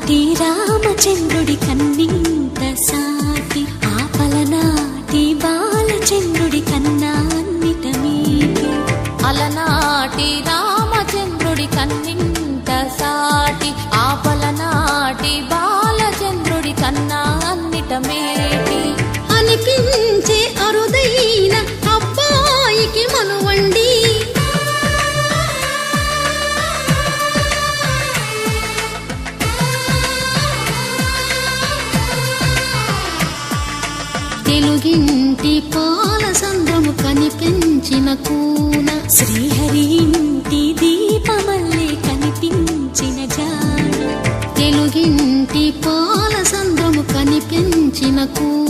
అలనాటి రామచంద్రుడి కన్నింత సాటి ఆపలనాటి బాలచంద్రుడి కన్నా అన్నిట మీటి అలనాటి రామచంద్రుడి కన్నింత సాటి ఆపలనాటి బాలచంద్రుడి కన్నా అన్నిట మేటి అనిపించే అరుదైన అబ్బాయికి మనువండి తెలుగింటి పాలసంద్రము కనిపించిన కూన శ్రీహరి ఇంటి దీపమల్లే కనిపించిన జాన తెలుగింటి పాలసంద్రము కనిపించిన కూన